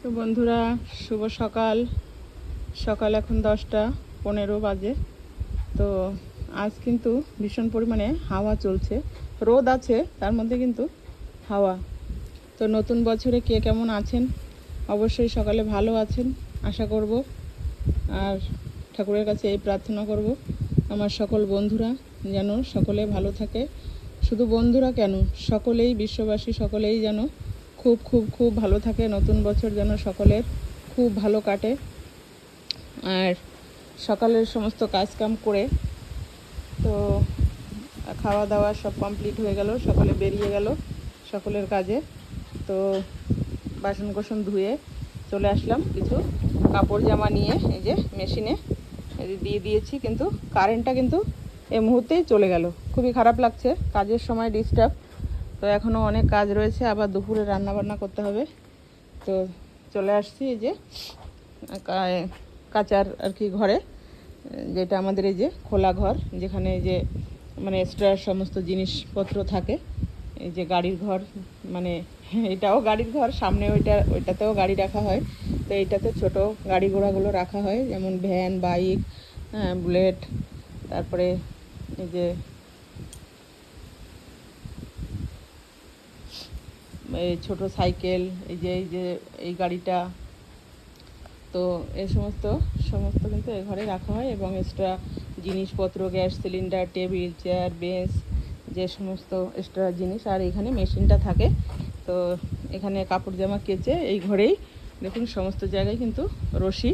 তো বন্ধুরা, শুভ সকাল। সকাল এখন 10টা 15 বাজে। তো আজ কিন্তু ভীষণ পরিমাণে হাওয়া চলছে, রোদ আছে তার মধ্যে কিন্তু হাওয়া। তো নতুন বছরে কে কেমন আছেন? অবশ্যই সকালে ভালো আছেন আশা করব। আর ঠাকুরের কাছে এই প্রার্থনা করব আমার সকল বন্ধুরা যেন সকলে ভালো থাকে। শুধু বন্ধুরা কেন, সকলেই, বিশ্ববাসী সকলেই যেন খুব খুব খুব ভালো থাকে। নতুন বছর যেন সকলের খুব ভালো কাটে। আর সকালের সমস্ত কাজকাম করে তো খাওয়া দাওয়া সব কমপ্লিট হয়ে গেল, সকলে বেরিয়ে গেল সকলের কাজে। তো বাসন কোসন ধুয়ে চলে আসলাম, কিছু কাপড় জামা নিয়ে এই যে মেশিনে দিয়ে দিয়েছি, কিন্তু কারেন্টটা কিন্তু এই মুহূর্তেই চলে গেল। খুবই খারাপ লাগছে, কাজের সময় ডিস্টার্ব। তো এখনও অনেক কাজ রয়েছে, আবার দুপুরে রান্না বান্না করতে হবে। তো চলে আসছি এই যে কাচার আর কি ঘরে, যেটা আমাদের এই যে খোলা ঘর, যেখানে এই যে মানে এক্সট্রা সমস্ত জিনিসপত্র থাকে। এই যে গাড়ির ঘর, মানে এটাও গাড়ির ঘর, সামনে ওইটাতেও গাড়ি রাখা হয়। তো এইটাতে ছোট গাড়ি ঘোড়াগুলো রাখা হয়, যেমন ভ্যান, বাইক, বুলেট, তারপরে এই যে এই ছোট সাইকেল, এই যে এই গাড়িটা। তো এই সমস্ত সমস্ত কিন্তু এ ঘরে রাখা হয়, এবং এক্সট্রা জিনিসপত্র, gas cylinder, table, chair, bench, যে সমস্ত এক্সট্রা জিনিস। আর এখানে মেশিনটা থাকে। তো এখানে কাপড় জামা কেচে এই ঘরেই দেখুন সমস্ত জায়গায় কিন্তু রশি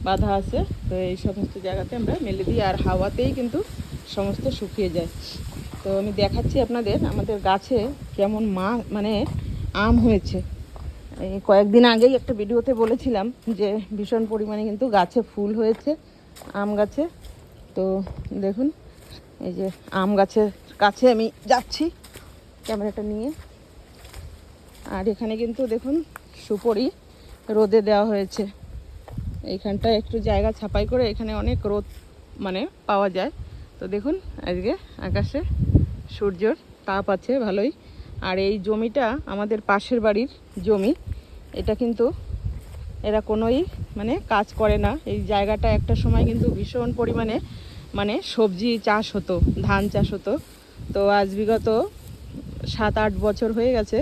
বাঁধা আছে। তো এই সমস্ত জায়গাতে আমরা মেলে দিই, আর হাওয়াতেই কিন্তু সমস্ত শুকিয়ে যায়। তো আমি দেখাচ্ছি আপনাদের আমাদের গাছে কেমন মানে আম হয়েছে। এই কয়েকদিন আগেই একটা ভিডিওতে বলেছিলাম যে ভীষণ পরিমাণে কিন্তু গাছে ফুল হয়েছে, আম গাছে। তো দেখুন এই যে আম গাছের কাছে আমি যাচ্ছি ক্যামেরাটা নিয়ে। আর এখানে কিন্তু দেখুন সুপারি রোদে দেওয়া হয়েছে। এইখানটা একটু জায়গা ছাপাই করে, এখানে অনেক রোদ মানে পাওয়া যায়। তো দেখুন আজকে আকাশে সূর্যর তাপ আছে ভালোই। আর এই জমিটা আমাদের পাশের বাড়ির জমি। এটা কিন্তু এরা কোনোই মানে কাজ করে না। এই জায়গাটা একটা সময় কিন্তু ভীষণ পরিমাণে মানে সবজি চাষ হতো, ধান চাষ হতো। তো আজ বিগত 7-8 বছর হয়ে গেছে,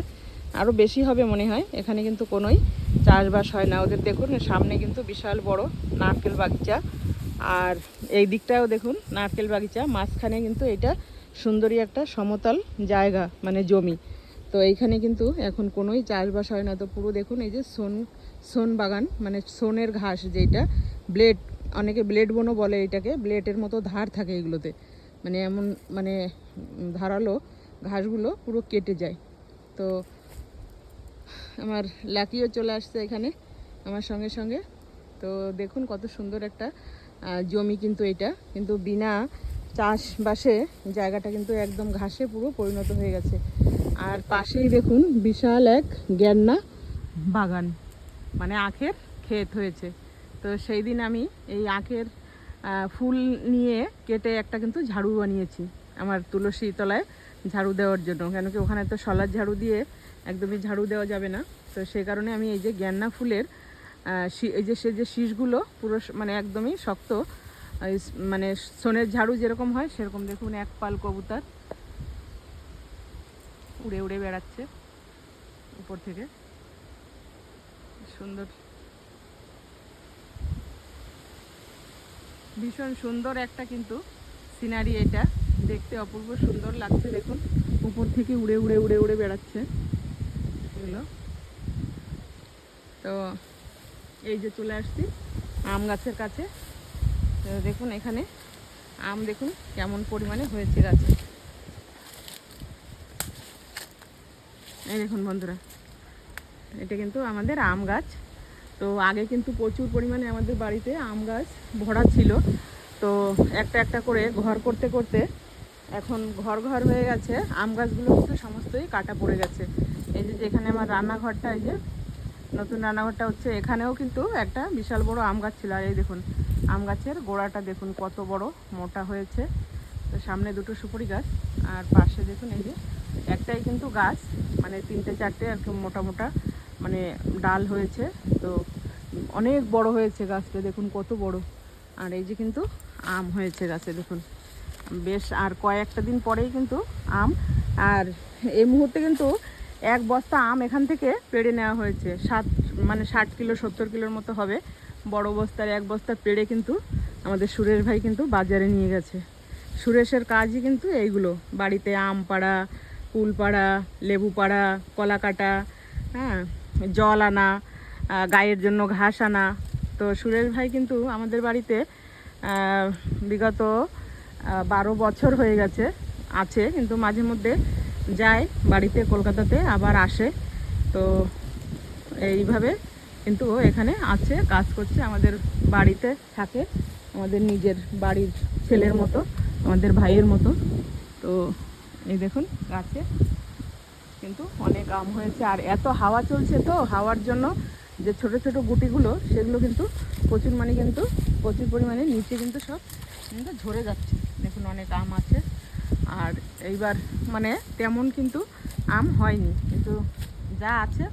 আরও বেশি হবে মনে হয়, এখানে কিন্তু কোনোই চাষবাস হয় না ওদের। দেখুন সামনে কিন্তু বিশাল বড় নারকেল বাগিচা, আর এই দিকটাও দেখুন নারকেল বাগিচা, মাঝখানে কিন্তু এটা সুন্দরী একটা সমতল জায়গা মানে জমি। তো এইখানে কিন্তু এখন কোনোই চাষবাস হয় না। তো পুরো দেখুন এই যে সোন বাগান, মানে সোনের ঘাস, যেটা ব্লেড, অনেকে ব্লেড বনও বলে এটাকে, ব্লেডের মতো ধার থাকে এগুলোতে, মানে এমন মানে ধারালো ঘাসগুলো পুরো কেটে যায়। তো আমার লাকিও চলে আসছে এখানে আমার সঙ্গে সঙ্গে। তো দেখুন কত সুন্দর একটা জমি, কিন্তু এটা কিন্তু বিনা চাষবাসে জায়গাটা কিন্তু একদম ঘাসে পুরো পরিণত হয়ে গেছে। আর পাশেই দেখুন বিশাল এক গেন্না বাগান, মানে আখের ক্ষেত হয়েছে। তো সেই দিন আমি এই আখের ফুল নিয়ে কেটে একটা কিন্তু ঝাড়ু বানিয়েছি আমার তুলসী তলায় ঝাড়ু দেওয়ার জন্য, কেন কি ওখানে তো শলার ঝাড়ু দিয়ে একদমই ঝাড়ু দেওয়া যাবে না। তো সেই কারণে আমি এই যে গেন্না ফুলের এই যে সে যে শীষগুলো পুরো মানে একদমই শক্ত, মানে সোনের ঝাড়ু যেরকম হয় সেরকম। দেখুন এক পাল কবুতর উড়ে উড়ে বেড়াচ্ছে উপর থেকে, সুন্দর, ভীষণ সুন্দর একটা কিন্তু সিনারি। এটা দেখতে অপূর্ব সুন্দর লাগছে। দেখুন উপর থেকে উড়ে উড়ে উড়ে উড়ে বেড়াচ্ছে এগুলো। তো এই যে চলে আসছি আম গাছের কাছে। তো দেখুন এখানে আম দেখুন কেমন পরিমাণে হয়েছে গাছে। এই দেখুন বন্ধুরা, এটা কিন্তু আমাদের আম গাছ। তো আগে কিন্তু প্রচুর পরিমাণে আমাদের বাড়িতে আম গাছ ভরা ছিল। তো একটা একটা করে ঘর করতে করতে এখন ঘর ঘর হয়ে গেছে, আম গাছগুলো কিন্তু সমস্তই কাটা পড়ে গেছে। এই যে যেখানে আমার রান্নাঘরটা, এই যে নতুন রান্নাঘরটা হচ্ছে, এখানেও কিন্তু একটা বিশাল বড় আম গাছ ছিল। আর এই দেখুন আম গাছের গোড়াটা দেখুন কত বড় মোটা হয়েছে। তো সামনে দুটো সুপারি গাছ, আর পাশে দেখুন এই যে একটাই কিন্তু গাছ, মানে 3-4টে আর কি মোটা মোটা মানে ডাল হয়েছে। তো অনেক বড় হয়েছে গাছটা, দেখুন কত বড়। আর এই যে কিন্তু আম হয়েছে গাছে, দেখুন বেশ। আর কয়েকটা দিন পরেই কিন্তু আম। আর এই মুহূর্তে কিন্তু এক বস্তা আম এখান থেকে পেড়ে নেওয়া হয়েছে। 60 কিলো 70 কিলোর মতো হবে বড় বস্তার। এক বস্তা পেড়ে কিন্তু আমাদের সুরেশ ভাই কিন্তু বাজারে নিয়ে গেছে। সুরেশের কাজই কিন্তু এইগুলো, বাড়িতে আম পাড়া, কুল পাড়া, লেবু পাড়া, কলা কাটা, হ্যাঁ, জল আনা, গায়ের জন্য ঘাস আনা। তো সুরেশ ভাই কিন্তু আমাদের বাড়িতে বিগত 12 বছর হয়ে গেছে আছে, কিন্তু মাঝে মধ্যে যায় বাড়িতে কলকাতাতে, আবার আসে। তো এইভাবে কিন্তু এখানে আছে, কাজ করছে, আমাদের বাড়িতে থাকে, আমাদের নিজের বাড়ির ছেলের মতো, আমাদের ভাইয়ের মতো। তো এই দেখুন গাছে কিন্তু অনেক আম হয়েছে। আর এত হাওয়া চলছে, তো হাওয়ার জন্য যে ছোট ছোট গুটিগুলো সেগুলো কিন্তু প্রচুর পরিমাণে নিচে কিন্তু সব কিন্তু ঝরে যাচ্ছে। দেখুন অনেক আম আছে। আর এইবার মানে তেমন কিন্তু আম হয়নি, কিন্তু যা আছে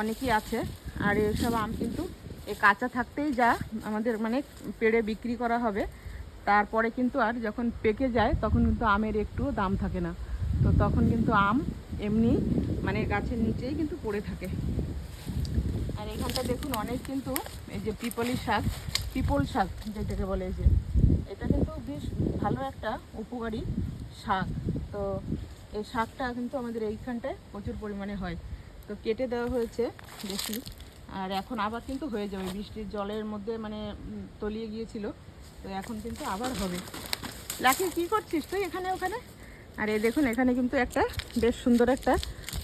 অনেকই আছে। আর এসব আম কিন্তু এই কাঁচা থাকতেই যা আমাদের মানে পেড়ে বিক্রি করা হবে, তারপরে কিন্তু আর যখন পেকে যায় তখন কিন্তু আমের একটুও দাম থাকে না। তো তখন কিন্তু আম এমনি মানে গাছের নিচেই কিন্তু পড়ে থাকে। আর এখানটা দেখুন অনেক কিন্তু এই যে পিপল শাক যেটাকে বলে, এই যে এটা কিন্তু বেশ ভালো একটা উপকারী শাক। তো এই শাকটা কিন্তু আমাদের এইখানটায় প্রচুর পরিমাণে হয়। তো কেটে দেওয়া হয়েছে বেশি। আর এখন আবার কিন্তু হয়ে যাবে, বৃষ্টির জলের মধ্যে মানে তলিয়ে গিয়েছিল, তো এখন কিন্তু আবার হবে। লাকি কী করছিস তুই এখানে ওখানে? আর এই দেখুন এখানে কিন্তু একটা বেশ সুন্দর একটা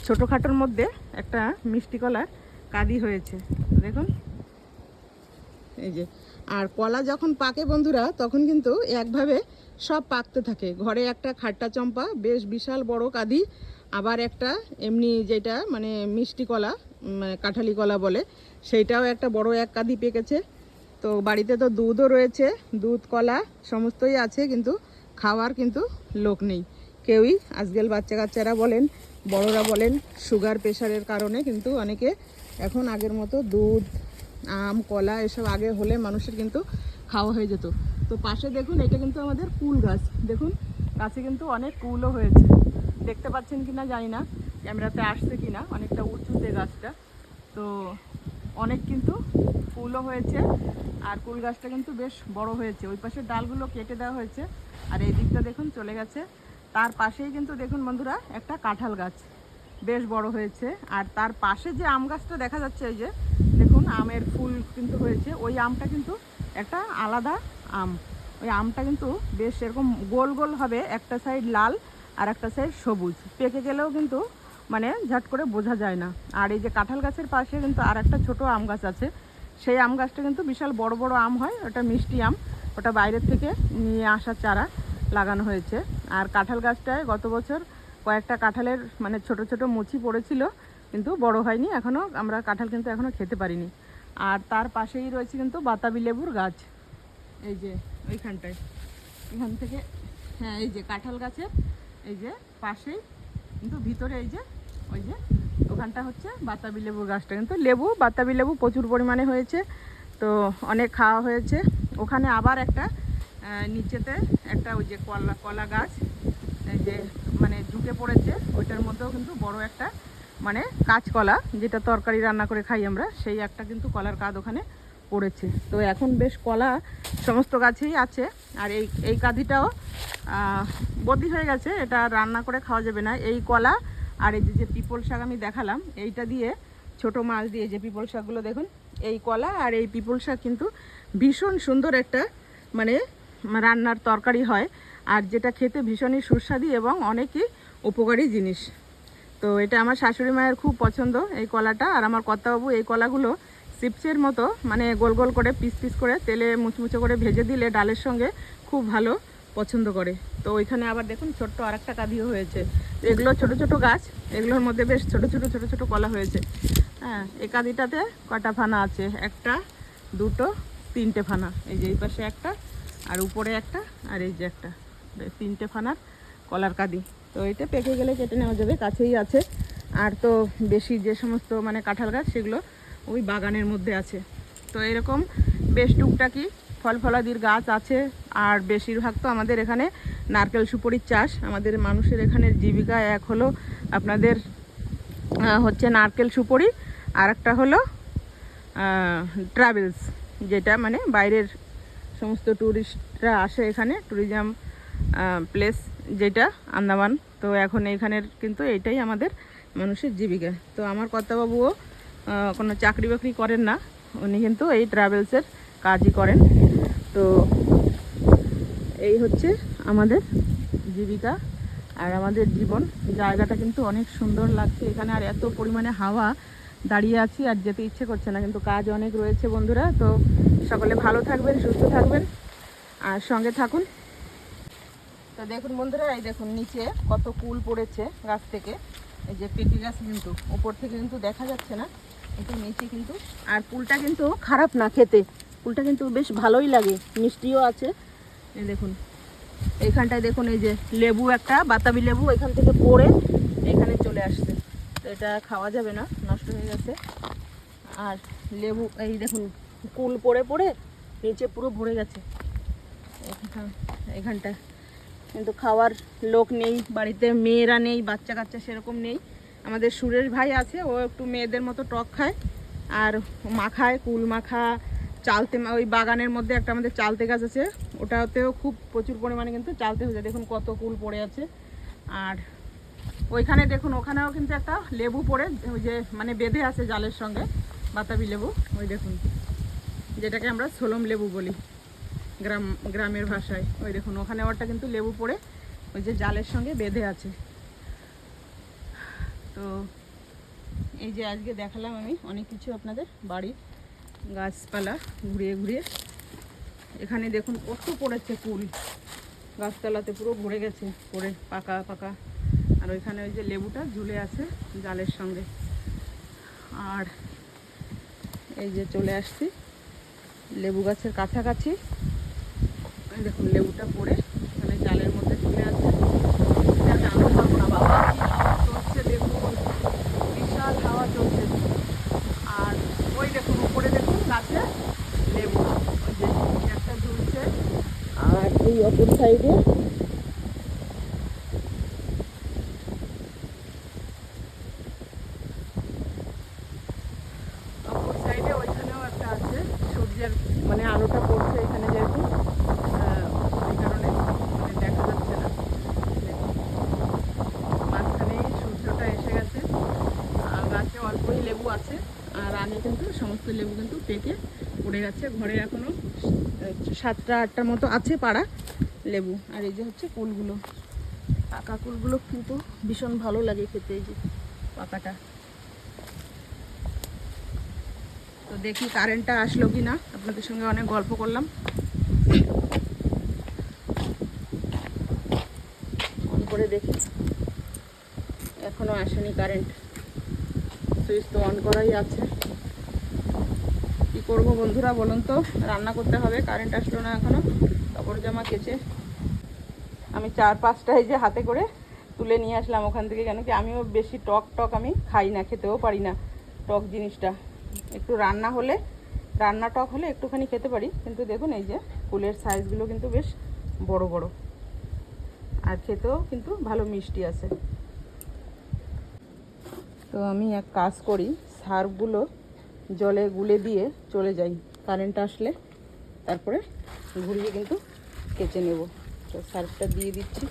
ছোটোখাটোর মধ্যে একটা মিষ্টি কলার কাঁদি হয়েছে, দেখুন এই যে। আর কলা যখন পাকে বন্ধুরা, তখন কিন্তু একভাবে সব পাকতে থাকে। ঘরে একটা খাট্টা চম্পা বেশ বিশাল বড় কাঁদি, আবার একটা এমনি যেটা মানে মিষ্টি কলা, মানে কাঁঠালি কলা বলে, সেইটাও একটা বড় এক কাঁদি পেকেছে। তো বাড়িতে তো দুধও রয়েছে, দুধ কলা সমস্তই আছে, কিন্তু খাওয়ার কিন্তু লোক নেই কেউই। আজকাল বাচ্চা কাচ্চারা বলেন, বড়রা বলেন, সুগার প্রেশারের কারণে কিন্তু অনেকে এখন আগের মতো দুধ, আম, কলা এসব আগে হলে মানুষের কিন্তু খাওয়া হয়ে যেত। তো পাশে দেখুন এটা কিন্তু আমাদের কুল গাছ, দেখুন গাছে কিন্তু অনেক কুলও হয়েছে। দেখতে পাচ্ছেন কিনা জানি না, ক্যামেরাতে আসছে কিনা, অনেকটা উঁচুতে গাছটা। তো অনেক কিন্তু ফুলও হয়েছে। আর কুল গাছটা কিন্তু বেশ বড় হয়েছে। ওই পাশের ডালগুলো কেটে দেওয়া হয়েছে, আর এই দিকটা দেখুন চলে গেছে। তার পাশেই কিন্তু দেখুন বন্ধুরা একটা কাঁঠাল গাছ বেশ বড় হয়েছে। আর তার পাশে যে আম গাছটা দেখা যাচ্ছে, এই যে দেখুন আমের ফুল কিন্তু হয়েছে। ওই আমটা কিন্তু একটা আলাদা আম। ওই আমটা কিন্তু বেশ এরকম গোল গোল হবে, একটা সাইড লাল আর একটা সাইড সবুজ। পেকে গেলেও কিন্তু মানে ঝট করে বোঝা যায় না। আর এই যে কাঁঠাল গাছের পাশে কিন্তু আর একটা ছোটো আম গাছ আছে, সেই আম গাছটা কিন্তু বিশাল বড় বড় আম হয়, ওটা মিষ্টি আম, ওটা বাইরের থেকে নিয়ে আসা চারা লাগানো হয়েছে। আর কাঁঠাল গাছটায় গত বছর কয়েকটা কাঁঠালের মানে ছোট ছোট মুচি পড়েছিল, কিন্তু বড় হয়নি এখনও, আমরা কাঁঠাল কিন্তু এখনও খেতে পারিনি। আর তার পাশেই রয়েছে কিন্তু বাতাবি লেবুর গাছ, এই যে ওইখানটায়, এখান থেকে, হ্যাঁ এই যে কাঁঠাল গাছের এই যে পাশেই কিন্তু ভিতরে এই যে ওই যে ওখানটা হচ্ছে বাতাবি লেবুর গাছটা। কিন্তু বাতাবি লেবু প্রচুর পরিমাণে হয়েছে, তো অনেক খাওয়া হয়েছে। ওখানে আবার একটা নিচেতে একটা ওই যে কলা গাছ এই যে মানে ঝুঁকে পড়েছে, ওইটার মধ্যেও কিন্তু বড় একটা মানে কাঁচকলা, যেটা তরকারি রান্না করে খাই আমরা, সেই একটা কিন্তু কলার কাঁধ ওখানে পড়েছে। তো এখন বেশ কলা সমস্ত গাছেই আছে। আর এই কাঁধিটাও বদলি হয়ে গেছে, এটা রান্না করে খাওয়া যাবে না। এই কলা আর এই যে পিপল শাক আমি দেখালাম, এইটা দিয়ে ছোট মাছ দিয়ে যে পিপল শাকগুলো দেখুন, এই কলা আর এই পিপল শাক কিন্তু ভীষণ সুন্দর একটা মানে রান্নার তরকারি হয়, আর যেটা খেতে ভীষণই সুস্বাদু এবং অনেকই উপকারী জিনিস। তো এটা আমার শাশুড়ি মায়ের খুব পছন্দ এই কলাটা। আর আমার কর্তাবাবু এই কলাগুলো চিপসের মতো মানে গোল গোল করে পিস পিস করে তেলে মুচমুচে করে ভেজে দিলে ডালের সঙ্গে খুব ভালো পছন্দ করে। তো ওইখানে আবার দেখুন ছোট্ট আরেকটা কাঁদিও হয়েছে। এগুলো ছোট ছোট গাছ, এগুলোর মধ্যে বেশ ছোট ছোট কলা হয়েছে। হ্যাঁ, এই কাঁদিটাতে কটা ফানা আছে, একটা, দুটো, তিনটে ফানা। এই যে এই পাশে একটা, আর উপরে একটা, আর এই যে একটা, তিনটে ফানার কলার কাঁদি। তো এটা পেকে গেলে কেটে নেওয়া যাবে, কাছেই আছে। আর তো বেশি যে সমস্ত মানে কাঁঠাল গাছ সেগুলো ওই বাগানের মধ্যে আছে। তো এরকম বেশ টুকটাকি ফল ফলাদির গাছ আছে। আর বেশিরভাগ তো আমাদের এখানে নারকেল সুপারির চাষ। আমাদের মানুষের এখানের জীবিকা এক হলো আপনাদের হচ্ছে নারকেল সুপারি, আর একটা হলো ট্রাভেলস, যেটা মানে বাইরের সমস্ত ট্যুরিস্টরা আসে এখানে, ট্যুরিজম প্লেস যেটা আন্দামান। তো এখন এইখানের কিন্তু এইটাই আমাদের মানুষের জীবিকা। তো আমার কর্তাবাবুও কোনো চাকরি বাকরি করেন না, উনি কিন্তু এই ট্রাভেলসের কাজই করেন। তো এই হচ্ছে আমাদের জীবিকা আর আমাদের জীবন। জায়গাটা কিন্তু অনেক সুন্দর লাগছে এখানে, আর এত পরিমাণে হাওয়া, দাঁড়িয়ে আছি আর যেতে ইচ্ছে করছে না, কিন্তু কাজ অনেক রয়েছে বন্ধুরা। তো সকলে ভালো থাকবেন, সুস্থ থাকবেন আর সঙ্গে থাকুন। তো দেখুন বন্ধুরা, এই দেখুন নিচে কত কুল পড়েছে গাছ থেকে। এই যে পেঁপে গাছ, কিন্তু উপর থেকে কিন্তু দেখা যাচ্ছে না, কিন্তু নিচে কিন্তু। আর কুলটা কিন্তু খারাপ না খেতে, কুলটা কিন্তু বেশ ভালোই লাগে, মিষ্টিও আছে। এই দেখুন এইখানটায় দেখুন, এই যে লেবু, একটা বাতাবি লেবু এখান থেকে পড়ে এখানে চলে আসছে। তো এটা খাওয়া যাবে না, নষ্ট হয়ে গেছে। আর লেবু এই দেখুন কুল পড়ে পড়ে নিচে পুরো ভরে গেছে এখানটা। কিন্তু খাওয়ার লোক নেই বাড়িতে, মেয়েরা নেই, বাচ্চা কাচ্চা সেরকম নেই। আমাদের সুরেশ ভাই আছে, ও একটু মেয়েদের মতো টক খায় আর মাখায়, কুল মাখা, চালতে। ওই বাগানের মধ্যে একটা আমাদের চালতে গাছ আছে, ওটাতেও খুব প্রচুর পরিমাণে কিন্তু চালতে হয়ে যায়। দেখুন কত কুল পড়ে আছে। আর ওইখানে দেখুন, ওখানেও কিন্তু একটা লেবু পড়ে, ওই যে মানে বেঁধে আছে জালের সঙ্গে, বাতাবি লেবু। ওই দেখুন, যেটাকে আমরা সোলম লেবু বলি গ্রামের ভাষায়। ওই দেখুন ওখানে ওটা কিন্তু লেবু পড়ে ওই যে জালের সঙ্গে বেঁধে আছে। তো এই যে আজকে দেখালাম আমি অনেক কিছু আপনাদের বাড়ির গাছপালা ঘুরিয়ে ঘুরিয়ে। এখানে দেখুন কত পড়েছে কুল, গাছতলাতে পুরো ভরে গেছে পড়ে, পাকা পাকা। আর ওইখানে ওই যে লেবুটা ঝুলে আছে জালের সঙ্গে। আর এই যে চলে আসছি লেবু গাছের কাছাকাছি। দেখুন লেবুটা পড়ে এখানে জালের মধ্যে ঝুলে আছে। আমি পাবো না বাবা, চলছে দেখুন, বিশাল হাওয়া চলছে। আর ওই দেখুন উপরে দেখুন গাছে লেবু, ওই যে একটা ঝুলছে। আর এই অপর সাইডে ওইখানেও একটা আছে। সূর্যের মানে আলোটা পড়ছে এখানে যেহেতু, এই কারণে মানে দেখা যাচ্ছে না। মাঝখানেই সূর্যটা এসে গেছে। আর গাছে অল্পই লেবু আছে, আর আগে কিন্তু সমস্ত লেবু কিন্তু পেকে পড়ে গেছে। ঘরে এখনো 7টা 8টার মতো আছে পাড়া লেবু। আর এই যে হচ্ছে কুলগুলো, পাকা কুলগুলো কিন্তু ভীষণ ভালো লাগে খেতে, এই যে পাকাটা। তো দেখি কারেন্টটা আসলো কি না, আপনাদের সঙ্গে অনেক গল্প করলাম। অন করে দেখি, এখনো আসেনি কারেন্ট, সুইচ তো অন করাই আছে। কি করবো বন্ধুরা বলুন তো, রান্না করতে হবে, কারেন্ট আসলো না এখনো। কাপড় জামা কেচে আমি 4-5টা এই যে হাতে করে তুলে নিয়ে আসলাম ওখান থেকে, কেন কি আমিও বেশি টক আমি খাই না, খেতেও পারি না টক জিনিসটা। একটু রান্না হলে, রান্না টক হলে একটুখানি খেতে পারি, কিন্তু দেখুন এই যে ফুলের সাইজগুলো কিন্তু বেশ বড় বড়, আর খেতেও কিন্তু ভালো মিষ্টি আছে। তো আমি এক কাজ করি, সার্ফগুলো জলে গুলে দিয়ে চলে যাই, কারেন্ট আসলে তারপরে ঘুরিয়ে কিন্তু কেচে নেব। তো সার্ফটা দিয়ে দিচ্ছি।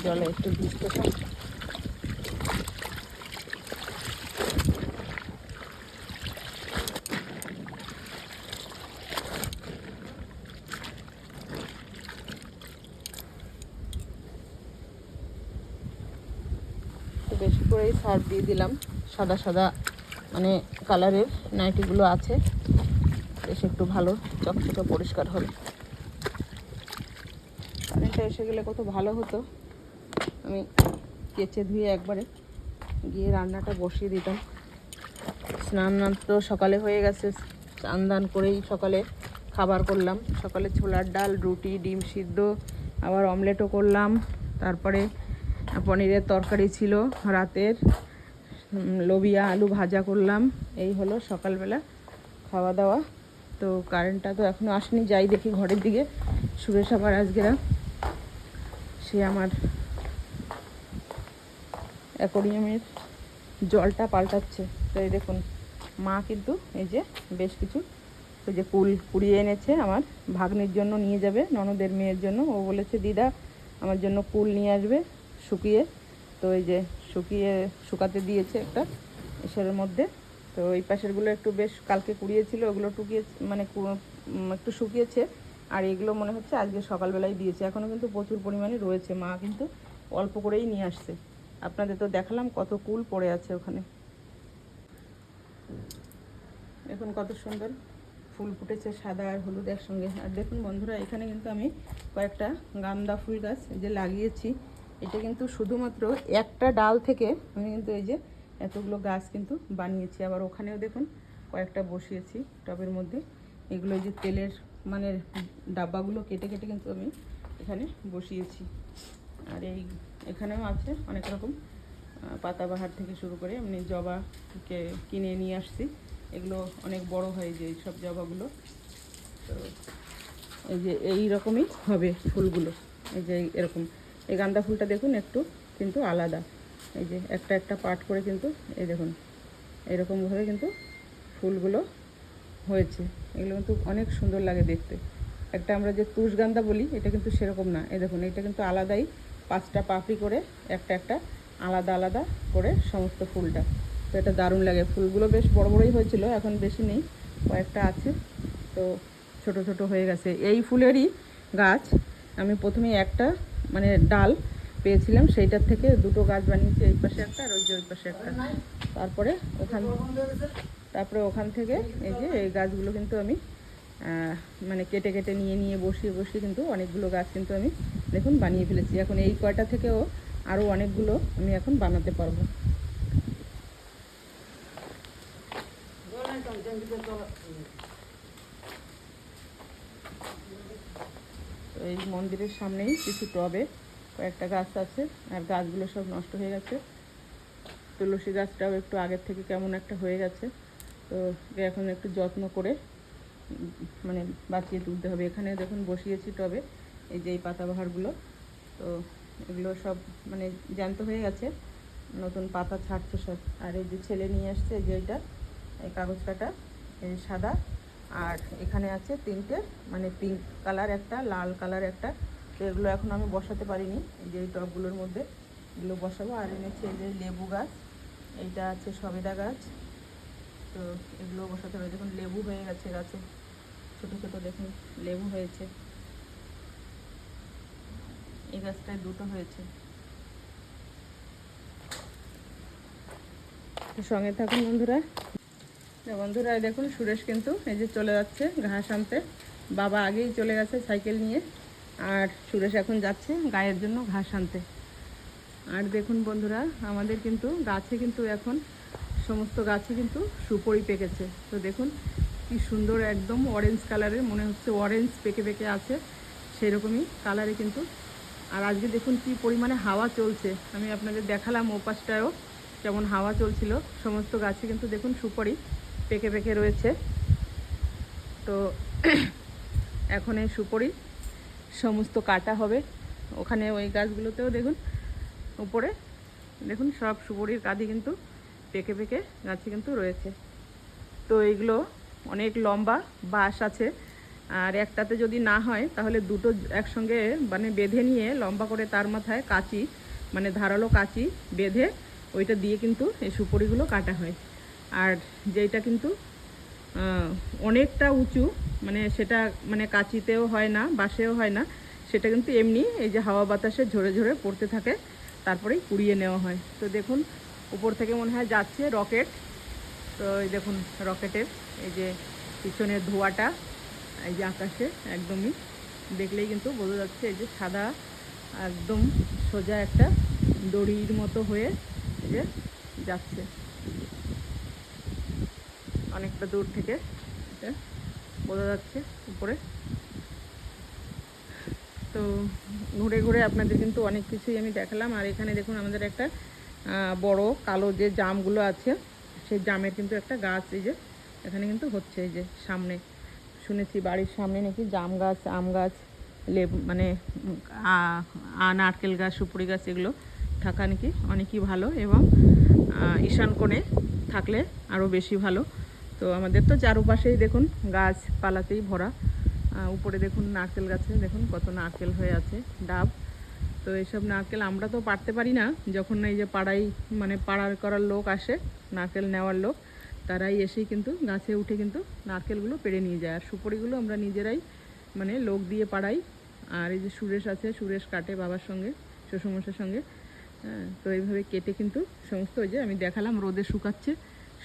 জলে একটু ভিজতে থাকি। বেশি করেই সার্ফ দিয়ে দিলাম, সাদা সাদা মানে কালারের নাইটিগুলো আছে, বেশ একটু ভালো চকচকে পরিষ্কার হবে। কারেন্টটা এসে গেলে কত ভালো হতো, আমি কেচে ধুয়ে একবারে গিয়ে রান্নাটা বসিয়ে দিতাম। স্নান তো সকালে হয়ে গেছে, স্নান দান করেই সকালে খাবার করলাম। সকালে ছোলার ডাল, রুটি, ডিম সিদ্ধ, আবার অমলেটও করলাম। তারপরে পনিরের তরকারি ছিল রাতের, লোবিয়া আলু ভাজা করলাম। এই হলো সকালবেলা খাওয়া দাওয়া। তো কারেন্টটা তো এখনও আসেনি, যাই দেখি ঘরের দিকে। সুরেশ আবার আজকেরা সে আমার অ্যাকোরিয়ামের জলটা পাল্টাচ্ছে। তো এই দেখুন, মা কিন্তু এই যে বেশ কিছু ওই যে কুল কুড়িয়ে এনেছে আমার ভাগ্নির জন্য, নিয়ে যাবে ননদের মেয়ের জন্য। ও বলেছে দিদা আমার জন্য কুল নিয়ে আসবে শুকিয়ে। তো এই যে শুকাতে দিয়েছে একটা এসের মধ্যে। তো এই পাশেরগুলো একটু বেশ কালকে কুড়িয়েছিল, ওগুলো টুকিয়ে মানে একটু শুকিয়েছে। আর এগুলো মনে হচ্ছে আজকে সকালবেলায় দিয়েছে। এখনও কিন্তু প্রচুর পরিমাণে রয়েছে, মা কিন্তু অল্প করেই নিয়ে আসছে। আপনাদের তো দেখালাম কত কুল পড়ে আছে ওখানে। এখন কত সুন্দর ফুল ফুটেছে, সাদা আর হলুদ একসঙ্গে। আর দেখুন বন্ধুরা, এখানে কিন্তু আমি কয়েকটা গাঁদা ফুল গাছ যে লাগিয়েছি, এটা কিন্তু শুধুমাত্র একটা ডাল থেকে আমি কিন্তু এই যে এতগুলো গাছ কিন্তু বানিয়েছি। আবার ওখানেও দেখুন কয়েকটা বসিয়েছি টবের মধ্যে। এগুলো যে তেলের মানে ডাব্বাগুলো কেটে কেটে কিন্তু আমি এখানে বসিয়েছি। আর এখানেও আছে অনেক রকম পাতাবাহার থেকে শুরু করে এমনি জবাকে কিনে নিয়ে আসছি। এগুলো অনেক বড় হয় যে এইসব জবাগুলো। তো এই যে এই রকমই হবে ফুলগুলো। এই যে এরকম এই গাঁদা ফুলটা দেখুন একটু কিন্তু আলাদা। এই যে একটা একটা পাট করে কিন্তু এই দেখুন এরকমভাবে কিন্তু ফুলগুলো হয়েছে। এগুলো কিন্তু অনেক সুন্দর লাগে দেখতে। একটা আমরা যে তুষগাঁদা বলি, এটা কিন্তু সেরকম না। এই দেখুন এটা কিন্তু আলাদাই 5টা পাপড়ি করে, একটা একটা আলাদা আলাদা করে সমস্ত ফুলটা। তো এটা দারুণ লাগে। ফুলগুলো বেশ বড় বড়ই হয়েছিল, এখন বেশি নেই, কয়েকটা আছে। তো ছোট ছোট হয়ে গেছে। এই ফুলেরই গাছ আমি প্রথমে একটা মানে ডাল পেয়েছিলাম, সেইটার থেকে দুটো গাছ বানিয়েছি, এই পাশে একটা আর ওই যে ওই পাশে একটা। তারপরে ওখান থেকে এই যে এই গাছগুলো কিন্তু আমি মানে কেটে কেটে নিয়ে নিয়ে বসিয়ে বসিয়ে কিন্তু অনেকগুলো গাছ কিন্তু আমি দেখুন বানিয়ে ফেলেছি। এখন এই কয়টা থেকেও আরও অনেকগুলো আমি এখন বানাতে পারবো। তো এই মন্দিরের সামনেই কিছু টবে কয়েকটা গাছ আছে, আর গাছগুলো সব নষ্ট হয়ে গেছে। তুলসী গাছটাও একটু আগের থেকে কেমন একটা হয়ে গেছে। তো এখন একটু যত্ন করে মানে বাঁচিয়ে তুলতে হবে। এখানে দেখুন বসিয়েছি টবে এই যে এই পাতাবাহারগুলো। তো এগুলো সব মানে জ্যান্ত হয়ে গেছে, নতুন পাতা ছাড়ছে সব। আর এই যে ছেলে নিয়ে আসছে যে এইটা, এই কাগজ কাটা, এই সাদা, আর এখানে আছে 3টে মানে পিঙ্ক কালার একটা, লাল কালার একটা। তো এগুলো এখন আমি বসাতে পারিনি, এই যে এই টবগুলোর মধ্যে এগুলো বসাবো। আর এনেছি এই যে লেবু গাছ, এইটা আছে সবেদা গাছ। তো এগুলো বসাতে হবে। দেখুন লেবু হয়ে গেছে গাছে, ছোটো ছোটো দেখুন লেবু হয়েছে। এই গাছটায় 2টো হয়েছে। সঙ্গে থাকুন বন্ধুরা। বন্ধুরা দেখুন সুরেশ কিন্তু এই যে চলে যাচ্ছে ঘাস আনতে। বাবা আগেই চলে গেছে সাইকেল নিয়ে, আর সুরেশ এখন যাচ্ছে গায়ের জন্য ঘাস আনতে। আর দেখুন বন্ধুরা, আমাদের কিন্তু গাছে কিন্তু এখন সমস্ত গাছে কিন্তু সুপরি পেকেছে। তো দেখুন কি সুন্দর, একদম অরেঞ্জ কালারের, মনে হচ্ছে অরেঞ্জ পেকে পেকে আছে সেরকমই কালারে কিন্তু। আর আজকে দেখুন কি পরিমাণে হাওয়া চলছে, আমি আপনাদের দেখালাম ওপাশটায়ও যেমন হাওয়া চলছিল। সমস্ত গাছে কিন্তু দেখুন সুপারি পেকে পেকে রয়েছে। তো এখন এই সুপারি সমস্ত কাটা হবে। ওখানে ওই গাছগুলোতেও দেখুন উপরে দেখুন সব সুপারির কাঁদি কিন্তু পেকে পেকে গাছে কিন্তু রয়েছে। তো এইগুলো অনেক লম্বা বাঁশ আছে, আর একটাতে যদি না হয় তাহলে 2টো একসঙ্গে মানে বেঁধে নিয়ে লম্বা করে তার মাথায় কাঁচি মানে ধারালো কাঁচি বেঁধে ওইটা দিয়ে কিন্তু এই সুপারিগুলো কাটা হয়। আর যেটা কিন্তু অনেকটা উঁচু, মানে সেটা মানে কাঁচিতেও হয় না, বাঁশেও হয় না, সেটা কিন্তু এমনি এই যে হাওয়া বাতাসে ঝরে ঝরে পড়তে থাকে, তারপরেই কুড়িয়ে নেওয়া হয়। তো দেখুন উপর থেকে মনে হয় যাচ্ছে রকেট। তো এই দেখুন রকেটের এই যে পিছনের ধোঁয়াটা এই যে আকাশে একদমই দেখলেই কিন্তু বোঝা যাচ্ছে, এই যে সাদা একদম সোজা একটা দড়ির মতো হয়ে যে যাচ্ছে। অনেকটা দূর থেকে এটা বোঝা যাচ্ছে উপরে। তো ঘুরে ঘুরে আপনাদের কিন্তু অনেক কিছুই আমি দেখালাম। আর এখানে দেখুন আমাদের একটা বড় কালো যে জামগুলো আছে সেই জামের কিন্তু একটা গাছ এই যে এখানে কিন্তু হচ্ছে। এই যে সামনে শুনেছি বাড়ির সামনে নাকি জাম গাছ, আম গাছ, লেবু মানে নারকেল গাছ, সুপুরি গাছ এগুলো থাকা নাকি অনেকই ভালো, এবং ঈশান কোণে থাকলে আরও বেশি ভালো। তো আমাদের তো চারপাশেই দেখুন গাছপালাতেই ভরা। উপরে দেখুন নারকেল গাছে দেখুন কত নারকেল হয়ে আছে, ডাব। তো এইসব নারকেল আমরা তো পারতে পারি না, যখন এই যে পাড়ায় মানে পাড়ার করার লোক আসে, নারকেল নেওয়ার লোক, তারাই এসেই কিন্তু গাছে উঠে কিন্তু নারকেলগুলো পেড়ে নিয়ে যায়। আর সুপারিগুলো আমরা নিজেরাই মানে লোক দিয়ে পাড়াই। আর এই যে সুরেশ আছে, সুরেশ কাটে বাবার সঙ্গে, শ্বশুরমশার সঙ্গে। হ্যাঁ, তো এইভাবে কেটে কিন্তু সমস্ত ওই যে আমি দেখালাম রোদে শুকাচ্ছে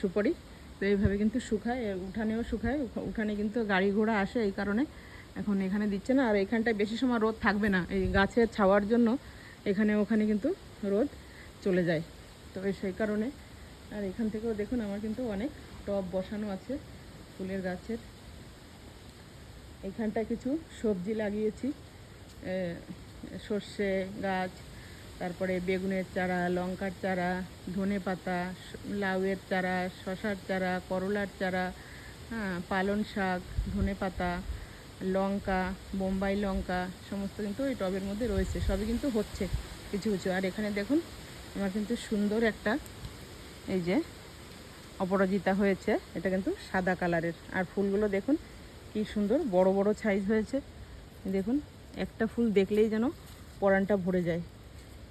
সুপারি। তো এইভাবে কিন্তু শুকায়, উঠানেও শুকায়। উঠানে কিন্তু গাড়ি ঘোড়া আসে, এই কারণে এখন এখানে দিচ্ছে না। আর এখানটায় বেশি সময় রোদ থাকবে না, এই গাছের ছাওয়ার জন্য এখানে ওখানে কিন্তু রোদ চলে যায়। তো সেই কারণে। আর এখান থেকেও দেখুন আমার কিন্তু অনেক টব বসানো আছে ফুলের গাছের। এখানটায় কিছু সবজি লাগিয়েছি, সর্ষে গাছ, তারপরে বেগুনের চারা, লঙ্কার চারা, ধনে পাতা, লাউয়ের চারা, শশার চারা, করলার চারা, হ্যাঁ, পালং শাক, ধনে পাতা, লঙ্কা, বোম্বাই লঙ্কা সমস্ত কিন্তু ওই টবের মধ্যে রয়েছে। সবই কিন্তু হচ্ছে কিছু কিছু। আর এখানে দেখুন আমার কিন্তু সুন্দর একটা এই যে অপরাজিতা হয়েছে, এটা কিন্তু সাদা কালারের। আর ফুলগুলো দেখুন কি সুন্দর বড় বড় সাইজ হয়েছে। দেখুন একটা ফুল দেখলেই যেন পরানটা ভরে যায়।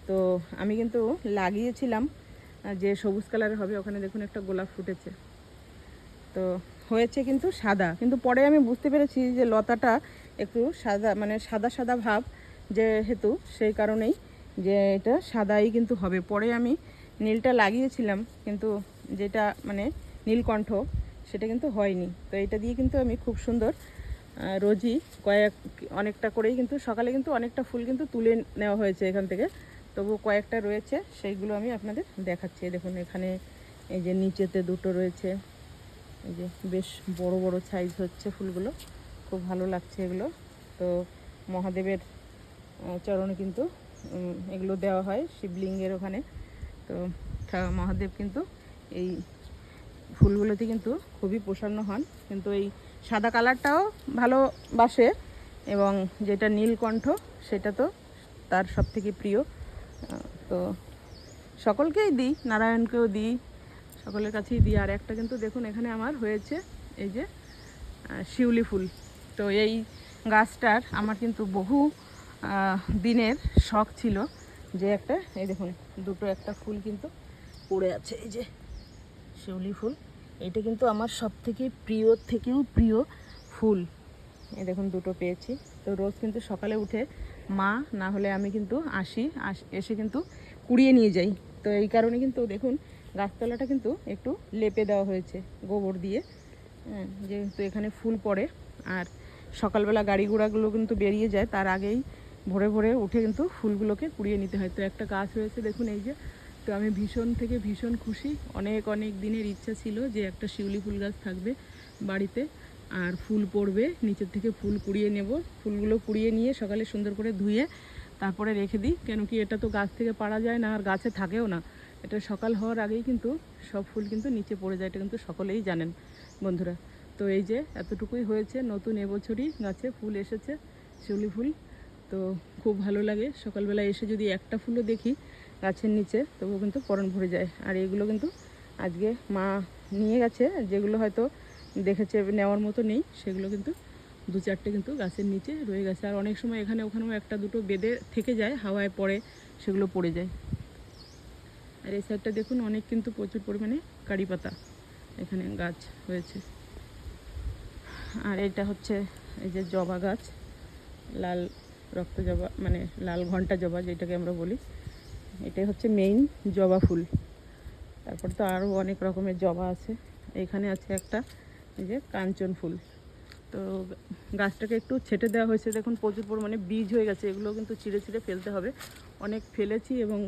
তো আমি কিন্তু লাগিয়েছিলাম যে সবুজ কালারের হবে, ওখানে দেখুন একটা গোলাপ ফুটেছে। তো হয়েছে কিন্তু সাদা, কিন্তু পরে আমি বুঝতে পেরেছি যে লতাটা একটু সাদা মানে সাদা সাদা ভাব যেহেতু, সেই কারণেই যে এটা সাদাই কিন্তু হবে। পরে আমি নীলটা লাগিয়েছিলাম, কিন্তু যেটা মানে নীলকণ্ঠ সেটা কিন্তু হয়নি। তো এটা দিয়ে কিন্তু আমি খুব সুন্দর রোজই অনেকটা করেই কিন্তু সকালে কিন্তু অনেকটা ফুল কিন্তু তুলে নেওয়া হয়েছে এখান থেকে, তবু কয়েকটা রয়েছে, সেইগুলো আমি আপনাদের দেখাচ্ছি। দেখুন এখানে এই যে নিচেতে দুটো রয়েছে, এই যে বেশ বড় বড় সাইজ হচ্ছে ফুলগুলো, খুব ভালো লাগছে এগুলো। তো মহাদেবের চরণে কিন্তু এগুলো দেওয়া হয় শিবলিঙ্গের ওখানে। তো মহাদেব কিন্তু এই ফুলগুলোতে কিন্তু খুবই প্রসন্ন হন। কিন্তু এই সাদা কালারটাও ভালোবাসে, এবং যেটা নীলকণ্ঠ সেটা তো তার সবথেকে প্রিয়। তো সকলকেই দিই, নারায়ণকেও দিই, সকলের কাছেই দিই। আর একটা কিন্তু দেখুন এখানে আমার হয়েছে এই যে শিউলি ফুল। তো এই গাছটার আমার কিন্তু বহু দিনের শখ ছিল যে একটা, এই দেখুন দুটো একটা ফুল কিন্তু পড়ে আছে, এই যে শিউলি ফুল। এটা কিন্তু আমার সব থেকে প্রিয় থেকেও প্রিয় ফুল। এই দেখুন দুটো পেয়েছি। তো রোজ কিন্তু সকালে উঠে মা না হলে আমি কিন্তু এসে কিন্তু কুড়িয়ে নিয়ে যাই। তো এই কারণে কিন্তু দেখুন গাছতলাটা কিন্তু একটু লেপে দেওয়া হয়েছে গোবর দিয়ে, যেহেতু এখানে ফুল পড়ে। আর সকালবেলা গাড়ি ঘোড়াগুলো কিন্তু বেরিয়ে যায়, তার আগেই ভোরে ভোরে উঠে কিন্তু ফুলগুলোকে কুড়িয়ে নিতে হয়। তো একটা গাছ হয়েছে দেখুন এই যে। তো আমি ভীষণ খুশি। অনেক দিনের ইচ্ছা ছিল যে একটা শিউলি ফুল গাছ থাকবে বাড়িতে, আর ফুল পড়বে, নিচের থেকে ফুল কুড়িয়ে নেব। ফুলগুলো কুড়িয়ে নিয়ে সকালে সুন্দর করে ধুয়ে তারপরে রেখে দিই, কেন কি এটা তো গাছ থেকে পাড়া যায় না, আর গাছে থাকেও না। এটা সকাল হওয়ার আগেই কিন্তু সব ফুল কিন্তু নিচে পড়ে যায়, এটা কিন্তু সকলেই জানেন বন্ধুরা। তো এই যে এতটুকুই হয়েছে, নতুন এবছরই গাছে ফুল এসেছে শিউলি ফুল। তো খুব ভালো লাগে সকালবেলা এসে যদি একটা ফুলও দেখি গাছের নিচে, তবুও কিন্তু পরাণ ভরে যায়। আর এগুলো কিন্তু আজকে মা নিয়ে গেছে, যেগুলো হয়তো দেখেছে নেওয়ার মতো নেই, সেগুলো কিন্তু দু চারটে কিন্তু গাছের নিচে রয়ে গেছে। আর অনেক সময় এখানে ওখানেও একটা দুটো বেঁধে থেকে যায়, হাওয়ায় পড়ে সেগুলো পড়ে যায়। আর এই সাইডটা দেখুন অনেক কিন্তু প্রচুর পরিমাণে কারি পাতা এখানে গাছ হয়েছে। আর এটা হচ্ছে এই যে জবা গাছ, লাল রক্ত জবা মানে লাল ঘণ্টা জবা যেটাকে আমরা বলি, এটাই হচ্ছে মেইন জবা ফুল। তারপর তো আরও অনেক রকমের জবা আছে। এখানে আছে একটা এই যে কাঞ্চন ফুল। তো গাছটাকে একটু ছেটে দেওয়া হয়েছে, দেখুন প্রচুর পরিমাণে বীজ হয়ে গেছে, এগুলো কিন্তু ছিঁড়ে ফেলতে হবে। অনেক ফেলেছি এবং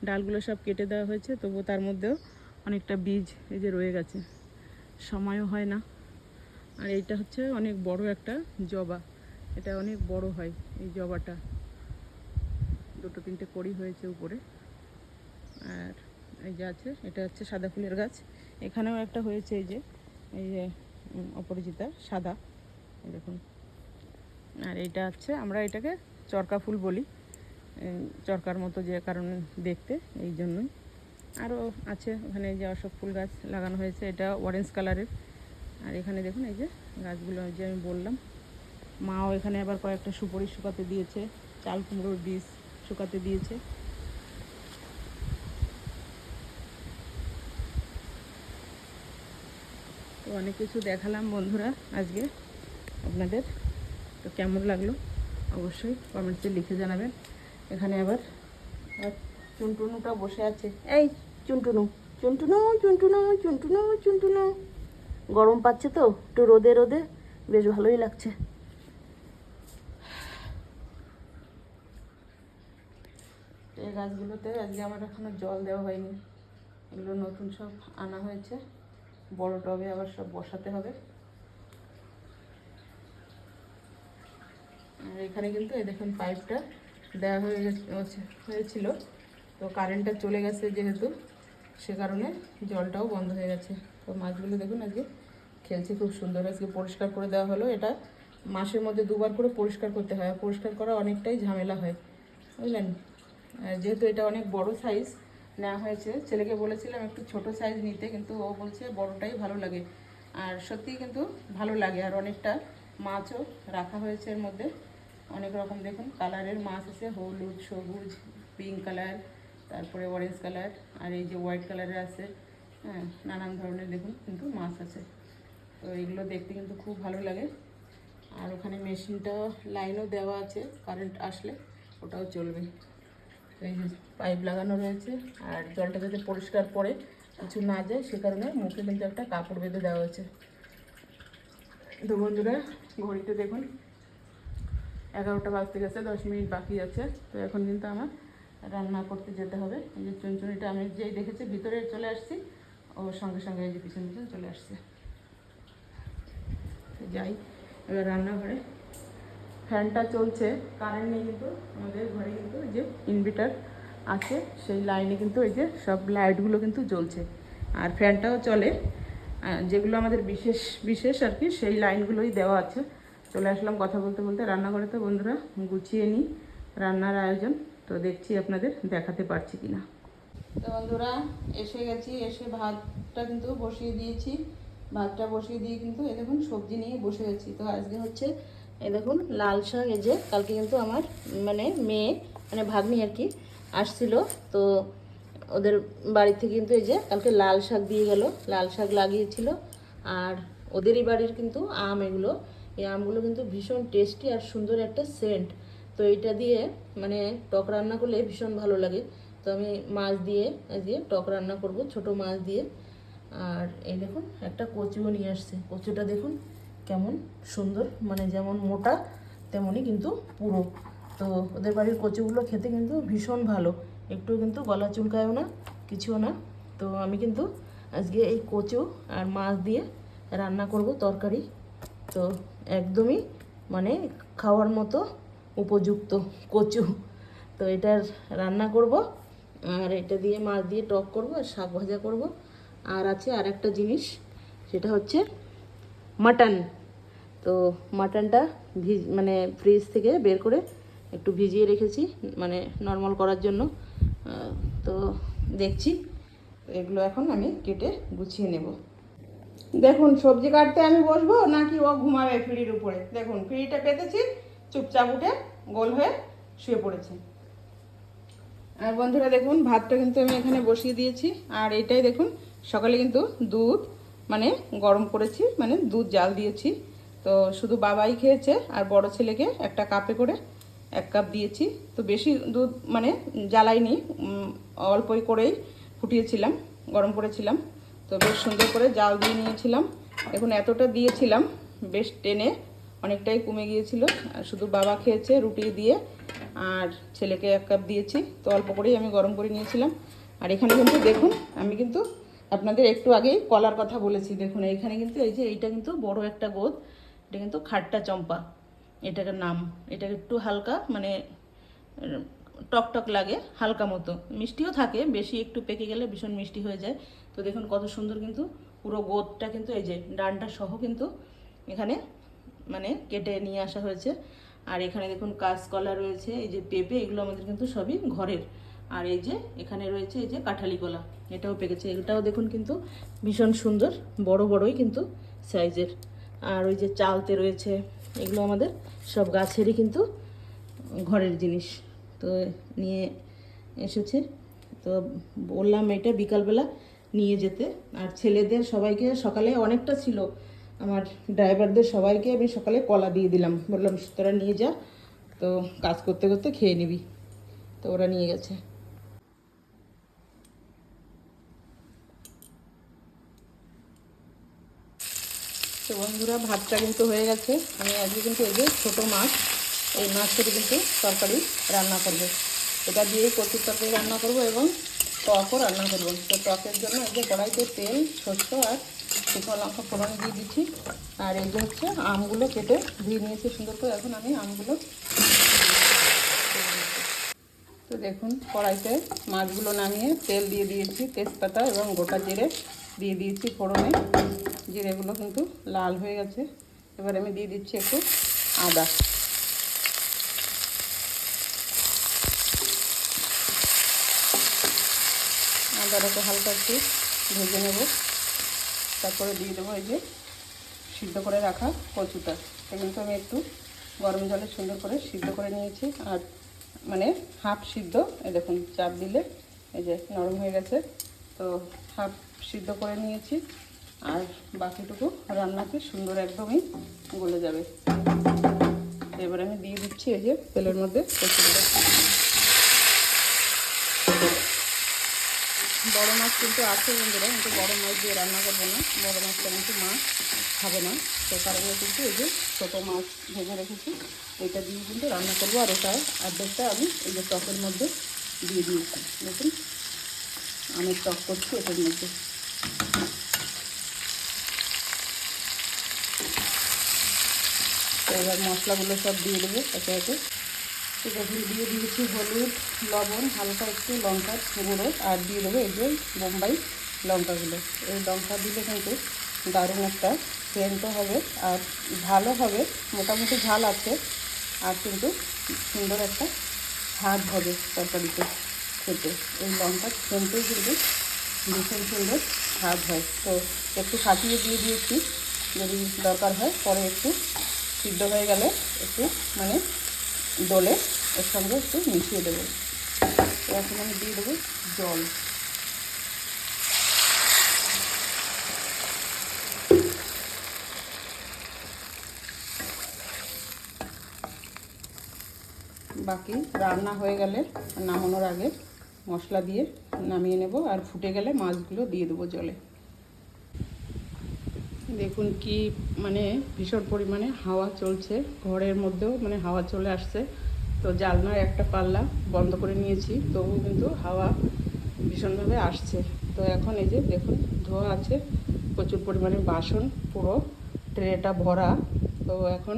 ডালগুলো সব কেটে দেওয়া হয়েছে, তবু তার মধ্যেও অনেকটা বীজ এই যে রয়ে গেছে। সময়ও হয় না। আর এইটা হচ্ছে অনেক বড় একটা জবা, এটা অনেক বড় হয় এই জবাটা, দুটো তিনটে কড়ি হয়েছে উপরে। আর এই যে আছে, এটা হচ্ছে সাদা ফুলের গাছ, এখানেও একটা হয়েছে, এই যে অপরাজিতা সাদা, এই দেখুন। আর এইটা হচ্ছে, আমরা এটাকে চরকা ফুল বলি, চরকার মতো, যে কারণ দেখতে, এই জন্যই। আরও আছে ওখানে যে অশোক ফুল গাছ লাগানো হয়েছে, এটা অরেঞ্জ কালারের। আর এখানে দেখুন এই যে গাছগুলো যে আমি বললাম, মাও এখানে আবার কয়েকটা সুপারি শুকাতে দিয়েছে, চাল কুমড়োর বীজ শুকাতে দিয়েছে। তো অনেক কিছু দেখালাম বন্ধুরা আজকে আপনাদের, তো কেমন লাগলো অবশ্যই কমেন্টসে লিখে জানাবেন। এখানে আবার চুনটুনুটা বসে আছে, এই চুনটুনু চুনটুনু চুনটুনু চুনটুনু চুনটুনু, গরম পাচ্ছে তো একটু রোদে রোদে, বেশ ভালোই লাগছে। এই গাছগুলোতে আজকে আমার এখনো জল দেওয়া হয়নি, এগুলো নতুন সব আনা হয়েছে, বড় টবে আবার সব বসাতে হবে। আর এখানে কিন্তু এই দেখুন পাইপটা দেওয়া হয়েছিল, তো কারেন্টটা চলে গেছে যেহেতু, সে কারণে জলটাও বন্ধ হয়ে গেছে। তো মাছগুলো দেখুন আজকে খেলছে খুব সুন্দর, আজকে পরিষ্কার করে দেওয়া হলো। এটা মাসের মধ্যে 2বার করে পরিষ্কার করতে হয়, পরিষ্কার করা অনেকটাই ঝামেলা হয়, বুঝলেন। যেহেতু এটা অনেক বড় সাইজ নেওয়া হয়েছে, ছেলেকে বলেছিলাম একটু ছোট সাইজ নিতে, কিন্তু ও বলছে বড়টাই ভালো লাগে। আর সত্যিই কিন্তু ভালো লাগে। আর অনেকটা মাছও রাখা হয়েছে এর মধ্যে, অনেক রকম দেখুন কালারের মাছ আছে, হলুদ, সবুজ, পিঙ্ক কালার, তারপরে অরেঞ্জ কালার, আর এই যে হোয়াইট কালারের আছে। হ্যাঁ, নানান ধরনের দেখুন কিন্তু মাছ আছে। তো এইগুলো দেখতে কিন্তু খুব ভালো লাগে। আর ওখানে মেশিনটা লাইনও দেওয়া আছে, কারেন্ট আসলে ওটাও চলবে। এই যে পাইপ লাগানো রয়েছে, আর জলটা যাতে পরিষ্কার পড়ে কিছু না যায় সে কারণে মুখে কিন্তু একটা কাপড় বেঁধে দেওয়া হয়েছে। তো বন্ধুরা ঘড়িতে দেখুন 11টা বাজতে গেছে, 10 মিনিট বাকি আছে। তো এখন কিন্তু আমার রান্না করতে যেতে হবে। এই যে চুনচুনিটা আমি যেই দেখেছি ভিতরে চলে আসছি, ও সঙ্গে সঙ্গে এই যে পিছন পিছন চলে আসছে। যাই এবার রান্নাঘরে, ফ্যানটা চলছে, কারেন্ট নেই কিন্তু আমাদের ঘরে, কিন্তু এই যে ইনভার্টার আছে, সেই লাইনে কিন্তু এই যে সব লাইটগুলো কিন্তু জ্বলছে, আর ফ্যানটাও চলে। যেগুলো আমাদের বিশেষ বিশেষ আর কি, সেই লাইনগুলোই দেওয়া আছে। চলে আসলাম কথা বলতে বলতে রান্নাঘরে। তো বন্ধুরা গুছিয়ে নিই রান্নার আয়োজন, তো দেখছি আপনাদের দেখাতে পারছি কি না। তো বন্ধুরা এসে গেছি, এসে ভাতটা কিন্তু বসিয়ে দিয়েছি, ভাতটা বসিয়ে দিয়ে কিন্তু এই দেখুন সবজি নিয়ে বসে গেছি। তো আজকে হচ্ছে এই দেখুন লাল শাক, এই যে কালকে কিন্তু আমার মানে মেয়ে মানে ভাগ্নি আর কি আসছিল, তো ওদের বাড়ি থেকে কিন্তু এই যে কালকে লাল শাক দিয়ে গেল, লাল শাক লাগিয়েছিল। আর ওদেরই বাড়ির কিন্তু আম, এগুলো এই আমগুলো কিন্তু ভীষণ টেস্টি আর সুন্দর একটা সেন্ট। তো এইটা দিয়ে মানে টক রান্না করলে ভীষণ ভালো লাগে। তো আমি মাছ দিয়ে আজকে টক রান্না করব, ছোট মাছ দিয়ে। আর এই দেখুন একটা কচুও নিয়ে আসছে, কচুটা দেখুন কেমন সুন্দর, মানে যেমন মোটা তেমনই কিন্তু পুরো। তো ওদের বাড়ির কচুগুলো খেতে কিন্তু ভীষণ ভালো, একটু কিন্তু গলা চুলকায়ও না, কিছুও না। তো আমি কিন্তু আজকে এই কচু আর মাছ দিয়ে রান্না করব তরকারি। তো একদমই মানে খাওয়ার মতো উপযুক্ত কচু, তো এটার রান্না করব। আর এটা দিয়ে মাছ দিয়ে টক করব, আর শাক ভাজা করব। আর আছে আর একটা জিনিস, সেটা হচ্ছে মাটন। তো মাটনটা মানে ফ্রিজ থেকে বের করে একটু ভিজিয়ে রেখেছি, মানে নর্মাল করার জন্য। তো দেখছি এগুলো এখন আমি কেটে গুছিয়ে নেব। দেখুন সবজি কাটতে আমি বসবো নাকি ও ঘুমাবে ফ্রির উপরে। দেখুন ফ্রিটা পেতেছি, চুপচাপ উঠে গোল হয়ে শুয়ে পড়েছে। আর বন্ধুরা দেখুন ভাতটা কিন্তু আমি এখানে বসিয়ে দিয়েছি। আর এইটাই দেখুন সকালে কিন্তু দুধ মানে গরম করেছি, মানে দুধ জাল দিয়েছি। তো শুধু বাবাই খেয়েছে, আর বড় ছেলেকে একটা কাপে করে 1 কাপ দিয়েছি। তো বেশি দুধ মানে জ্বালাইনি, অল্পই করেই ফুটিয়েছিলাম, গরম করেছিলাম। তো বেশ সুন্দর করে জাল দিয়ে নিয়েছিলাম। এখন এতটা দিয়েছিলাম, বেশ টেনে অনেকটাই কমে গিয়েছিল। আর শুধু বাবা খেয়েছে রুটি দিয়ে, আর ছেলেকে 1 কাপ দিয়েছি। তো অল্প করেই আমি গরম করে নিয়েছিলাম। আর এখানে কিন্তু দেখুন আমি কিন্তু আপনাদের একটু আগেই কলার কথা বলেছি। দেখুন এইখানে কিন্তু এই যে এইটা কিন্তু বড় একটা গোদ, এটা কিন্তু খাট্টা চম্পা এটার নাম। এটা একটু হালকা মানে টক টক লাগে, হালকা মতো মিষ্টিও থাকে, বেশি একটু পেকে গেলে ভীষণ মিষ্টি হয়ে যায়। তো দেখুন কত সুন্দর কিন্তু পুরো গোদটা কিন্তু এই যে ডানটা সহ কিন্তু এখানে মানে কেটে নিয়ে আসা হয়েছে। আর এখানে দেখুন কাঁচকলা রয়েছে, এই যে পেঁপে, এগুলো আমাদের কিন্তু সবই ঘরের। আর এই যে এখানে রয়েছে এই যে কাঁঠালি কলা, এটাও পেকেছে। এটাও দেখুন কিন্তু ভীষণ সুন্দর, বড় বড়ই কিন্তু সাইজের। আর ওই যে চালতে রয়েছে, এগুলো আমাদের সব গাছেরই কিন্তু ঘরের জিনিস। তো নিয়ে এসেছে, তো বললাম এটা বিকালবেলা নিয়ে যেতে। আর ছেলেদের সবাইকে সকালে অনেকটা ছিল, আমার ড্রাইভারদের সবাইকে আমি সকালে কলা দিয়ে দিলাম, বললাম তোরা নিয়ে যা, তো কাজ করতে করতে খেয়ে নিবি। তো ওরা নিয়ে গেছে। তো বন্ধুরা ভাতটা কিন্তু হয়ে গেছে। আমি আজকে কিন্তু এই যে ছোটো মাছ, এই মাছের কিন্তু তরকারি রান্না করব। এটা দিয়েই কচুর তরকারি রান্না করব এবং টকও রান্না করব। তো টকের জন্য এই যে কড়াইতে তেল, সরষে আর শুকনো লঙ্কা ফোড়ন দিয়ে দিচ্ছি। আর এই যে হচ্ছে আমগুলো কেটে ধুয়ে নিয়েছি সুন্দর করে, এখন আমি আমগুলো। তো দেখুন কড়াইতে মাছগুলো নামিয়ে তেল দিয়ে দিয়েছি, তেজপাতা এবং গোটা জিরে দিয়ে দিয়েছি ফোড়নে। জিরেগুলো কিন্তু লাল হয়ে গেছে। এবার আমি দিয়ে দিচ্ছি একটু আদা। আদাটাকে হালকা একটু ভেজে নেব। তারপরে দিয়ে দেবো এই যে সিদ্ধ করে রাখা কচুটা। এটা কিন্তু আমি একটু গরম জলে সুন্দর করে সিদ্ধ করে নিয়েছি। আর মানে হাফ সিদ্ধ, এই দেখুন চাপ দিলে এই যে নরম হয়ে গেছে। তো হাফ সিদ্ধ করে নিয়েছি, আর বাকিটুকু রান্নাতে সুন্দর একদমই গলে যাবে। এবার আমি দিয়ে দিচ্ছি এই যে তেলের মধ্যে কচুটা। বড় মাছ কিন্তু আছে বন্ধুরা, কিন্তু বড় মাছ দিয়ে রান্না করবো না, বড় মাছটা কিন্তু মা খাবে না। সে কারণে কিন্তু এই যে ছোটো মাছ ভেজে রেখেছি, এটা দিয়ে কিন্তু রান্না করবো। আর এটা অর্ধেকটা আমি এই যে টকের মধ্যে দিয়ে দিয়েছি। দেখুন আমি টক করছি এটার মধ্যে। তো এবার মশলাগুলো সব দিয়ে দেবো একে একে। তো দেখুন দিয়ে দিয়েছি হলুদ, লবণ, হালকা একটু লঙ্কার গুঁড়ো, আর দিয়ে দেবো এই যে বোম্বাই লঙ্কাগুলো। এই লঙ্কা দিলে কিন্তু দারুণ একটা সেন্টও হবে আর ঝালও হবে, মোটামুটি ঝাল আছে। আর কিন্তু সুন্দর একটা স্বাদ হবে তরকারিতে খেতে। এই লঙ্কার সেন্টেই কিন্তু ভীষণ সুন্দর স্বাদ হয়। তো একটু ফাটিয়ে দিয়ে দিয়েছি, যদি দরকার হয় পরে একটু সিদ্ধ হয়ে গেলে একটু মানে ডলে এর সঙ্গে একটু মিশিয়ে দেবো। এখন আমি দিয়ে দেবো জল। বাকি রান্না হয়ে গেলে নামানোর আগে মশলা দিয়ে নামিয়ে নেব, আর ফুটে গেলে মাছগুলো দিয়ে দেবো জলে। দেখুন কি মানে ভীষণ পরিমাণে হাওয়া চলছে, ঘরের মধ্যেও মানে হাওয়া চলে আসছে। তো জানলার একটা পাল্লা বন্ধ করে নিয়েছি, তবুও কিন্তু হাওয়া ভীষণভাবে আসছে। তো এখন এই যে দেখুন ধোয়া আছে, প্রচুর পরিমাণে বাসন, পুরো ট্রেটা ভরা। তো এখন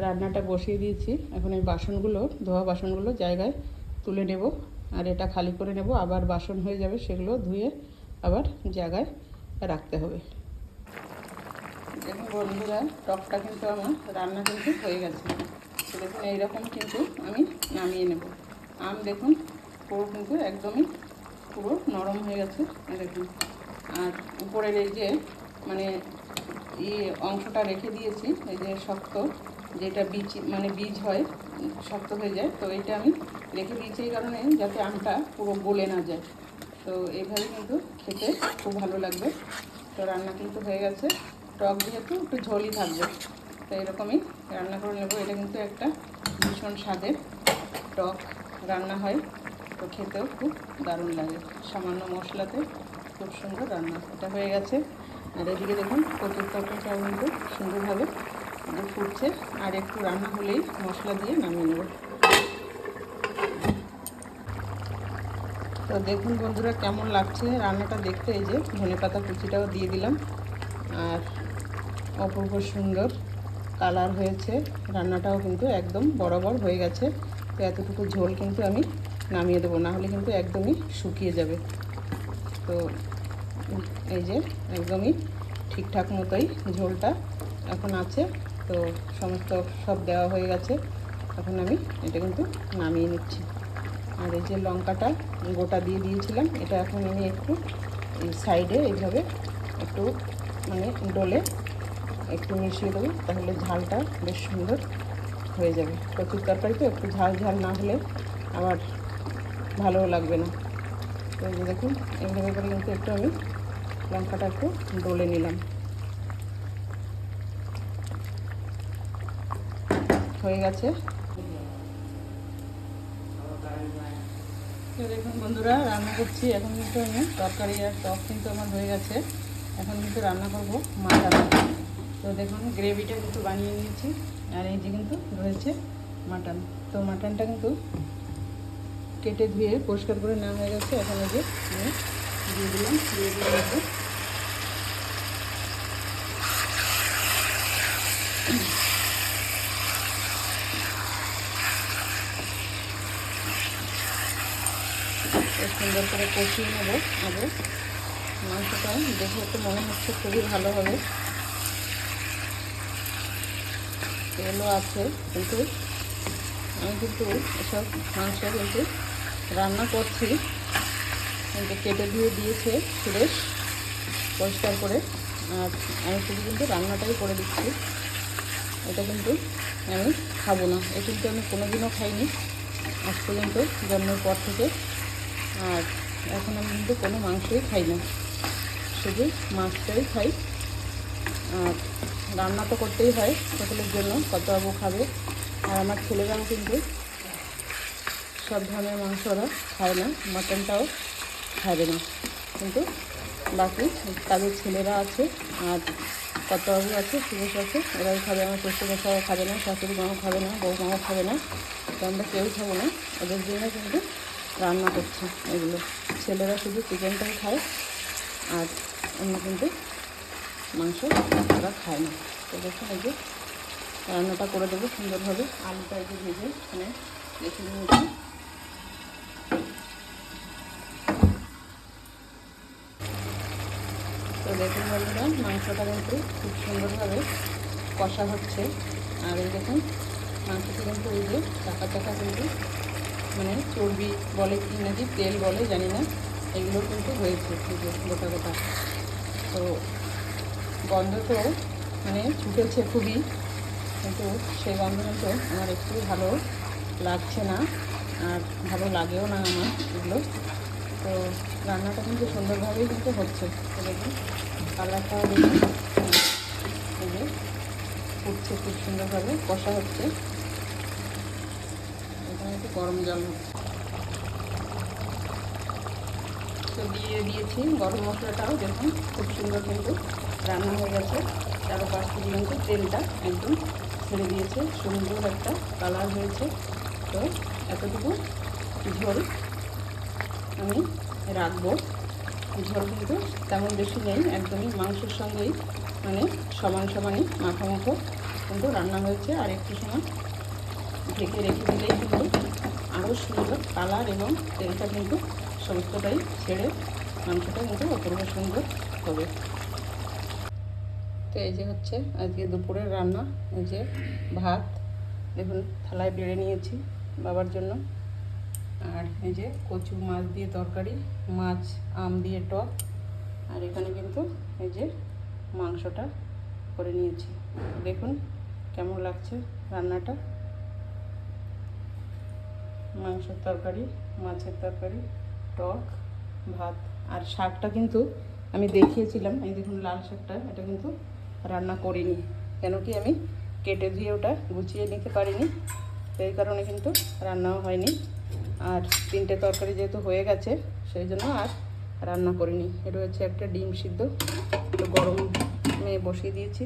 রান্নাটা বসিয়ে দিয়েছি, এখন এই বাসনগুলো, ধোয়া বাসনগুলো জায়গায় তুলে নেব, আর এটা খালি করে নেব। আবার বাসন হয়ে যাবে, সেগুলো ধুয়ে আবার জায়গায় রাখতে হবে। দেখুন বন্ধুরা টকটা কিন্তু আমার রান্না কিন্তু হয়ে গেছে। তো দেখুন এইরকম কিন্তু আমি নামিয়ে নেব। আম দেখুন পুরো কিন্তু একদমই পুরো নরম হয়ে গেছে দেখুন। আর উপরের এই যে মানে এই অংশটা রেখে দিয়েছি, এই যে শক্ত যেটা বীজ মানে বীজ হয় শক্ত হয়ে যায়, তো এটা আমি রেখে দিয়েছি এই কারণে যাতে আমটা পুরো গলে না যায়। তো এইভাবে কিন্তু খেতে খুব ভালো লাগবে। তো রান্না কিন্তু হয়ে গেছে, টক যেহেতু একটু ঝোলই থাকবে, তো এরকমই রান্না করে নেব। এটা কিন্তু একটা ভীষণ স্বাদের টক রান্না হয়, তো খেতেও খুব দারুণ লাগে, সামান্য মশলাতে খুব সুন্দর রান্না। এটা হয়ে গেছে। আর এদিকে দেখুন কচুর তরকারিটাও কিন্তু সুন্দরভাবে ফুটছে, আর একটু রান্না হলেই মশলা দিয়ে নামিয়ে নেব। তো তো দেখুন বন্ধুরা কেমন লাগছে রান্নাটা দেখতে। এই যে ধনেপাতা কুচিটাও দিয়ে দিলাম, আর অপূর্ব সুন্দর কালার হয়েছে। রান্নাটাও কিন্তু একদম বরাবর হয়ে গেছে। তো এতটুকু ঝোল কিন্তু আমি নামিয়ে দেবো, না হলে কিন্তু একদমই শুকিয়ে যাবে। তো এই যে একদমই ঠিকঠাক মতোই ঝোলটা এখন আছে। তো সমস্ত সব দেওয়া হয়ে গেছে, এখন আমি এটা কিন্তু নামিয়ে নিচ্ছি। আর এই যে লঙ্কাটা গোটা দিয়ে দিয়েছিলাম, এটা এখন আমি একটু এই সাইডে এইভাবে একটু মানে ডলে একটু মিশিয়ে দেবো, তাহলে ঝালটা বেশ সুন্দর হয়ে যাবে। কচুর তরকারি তো একটু ঝাল ঝাল না হলে আবার ভালোও লাগবে না। তো এই যে দেখুন এইভাবে করে কিন্তু একটু আমি লঙ্কাটা একটু ডলে নিলাম, হয়ে গেছে। তো দেখুন বন্ধুরা রান্না করছি এখন কিন্তু আমি, তরকারি আর টক কিন্তু আমার হয়ে গেছে। এখন কিন্তু রান্না করব মাটন। তো দেখুন গ্রেভিটা কিন্তু বানিয়ে নিয়েছি, আর এই যে কিন্তু রয়েছে মাটন। তো মাটনটা কিন্তু কেটে ধুয়ে পরিষ্কার করে নেওয়া হয়ে গেছে। এখন এই যে দিয়ে দিলাম, একটু সুন্দর করে কষিয়ে নেবো। আগে মাংসটা দেখে একটু মনে হচ্ছে খুবই ভালো হবে, তেলও আছে, কিন্তু আমি কিন্তু এসব মাংস কিন্তু রান্না করছি কিন্তু কেটে ধুয়ে দিয়েছে ফ্রেশ পরিষ্কার করে, আর আমি শুধু কিন্তু রান্নাটাই করে দিচ্ছি। এটা কিন্তু আমি খাবো না, এটা কিন্তু আমি কোনোদিনও খাইনি আজ পর্যন্ত জন্মের পর থেকে। আর এখন আমি কিন্তু কোনো মাংসই খাই না, শুধু মাছটাই খাই। আর রান্না তো করতেই হয় সকলের জন্য, কতবাবু খাবে। আর আমার ছেলেরাও কিন্তু সব ধরনের মাংস ওরা খায় না, মাটনটাও খাবে না, কিন্তু বাকি তাদের ছেলেরা আছে আর কতবাবু আছে, সুরেশ আছে, ওরাই খাবে। আমার শ্বশুরমশাও খাবে না, শাশুড়ি মাও খাবে না, বৌমাও খাবে না। তো আমরা কেউ খাবো না, ওদের জন্য কিন্তু রান্না করছি এগুলো। ছেলেরা শুধু চিকেনটাই খায়, আর অন্য কিন্তু মাংস ওরা খায় না। তো দেখুন এই যে রান্নাটা করে দেবো সুন্দরভাবে। আলুটা এই যে ভেজে এখানে রেখে নিয়েছি। তো দেখুন বন্ধুরা মাংসটা কিন্তু খুব সুন্দরভাবে কষা হচ্ছে। আর এই দেখুন মাংসটা কিন্তু এই যে চাকা চাকা কিন্তু মানে চর্বি বলে কি নাকি তেল বলে জানি না, এগুলো কিন্তু হয়েছে এই যে গোটা গোটা। তো গন্ধ তো মানে ছুটেছে খুবই, কিন্তু সেই গন্ধ কিন্তু আমার একটু ভালো লাগছে না, আর ভালো লাগেও না আমার এগুলো। তো রান্নাটা কিন্তু সুন্দরভাবেই কিন্তু হচ্ছে। তো দেখুন কালারটাও দেখুন এই যে ফুটছে, খুব সুন্দরভাবে কষা হচ্ছে। এখানে একটু গরম জল তো দিয়ে দিয়েছি, গরম মশলাটাও দেখুন খুব সুন্দর কিন্তু রান্না হয়ে গেছে। চারপাশ থেকে কিন্তু তেলটা একদম ছেড়ে দিয়েছে, সুন্দর একটা কালার হয়েছে। তো এতটুকু ঝোল আমি রাখবো। ঝোল কিন্তু তেমন বেশি নেই, একদমই মাংসের সঙ্গেই মানে সমান সমানই মাখো কিন্তু রান্না হয়েছে। আর একটু সময় ঢেকে রেখে দিলেই কিন্তু আরও সুন্দর কালার এবং তেলটা কিন্তু সমস্তটাই ছেড়ে মাংসটা কিন্তু অপূর্ব সুন্দর হবে। তো এই যে হচ্ছে আজকে দুপুরের রান্না। এই যে ভাত দেখুন থালায় বেড়ে নিয়েছি বাবার জন্য, আর এই যে কচু মাছ দিয়ে তরকারি, মাছ আম দিয়ে টক, আর এখানে কিন্তু এই যে মাংসটা করে নিয়েছি। দেখুন কেমন লাগছে রান্নাটা। মাংসের তরকারি, মাছের তরকারি, টক, ভাত। আর শাকটা কিন্তু আমি দেখিয়েছিলাম, এই দেখুন লাল শাকটা, এটা কিন্তু রান্না করিনি, কেন কি আমি কেটে ধুয়ে ওটা গুছিয়ে নিতে পারিনি, সেই কারণে কিন্তু রান্নাও হয়নি। আর তিনটে তরকারি যেহেতু হয়ে গেছে সেই জন্য আর রান্না করিনি। এটা হচ্ছে একটা ডিম সিদ্ধ, একটু গরমে বসিয়ে দিয়েছি,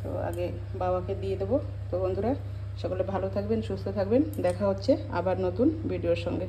তো আগে বাবাকে দিয়ে দেবো। তো বন্ধুরা সকলে ভালো থাকবেন, সুস্থ থাকবেন, দেখা হচ্ছে আবার নতুন ভিডিওর সঙ্গে।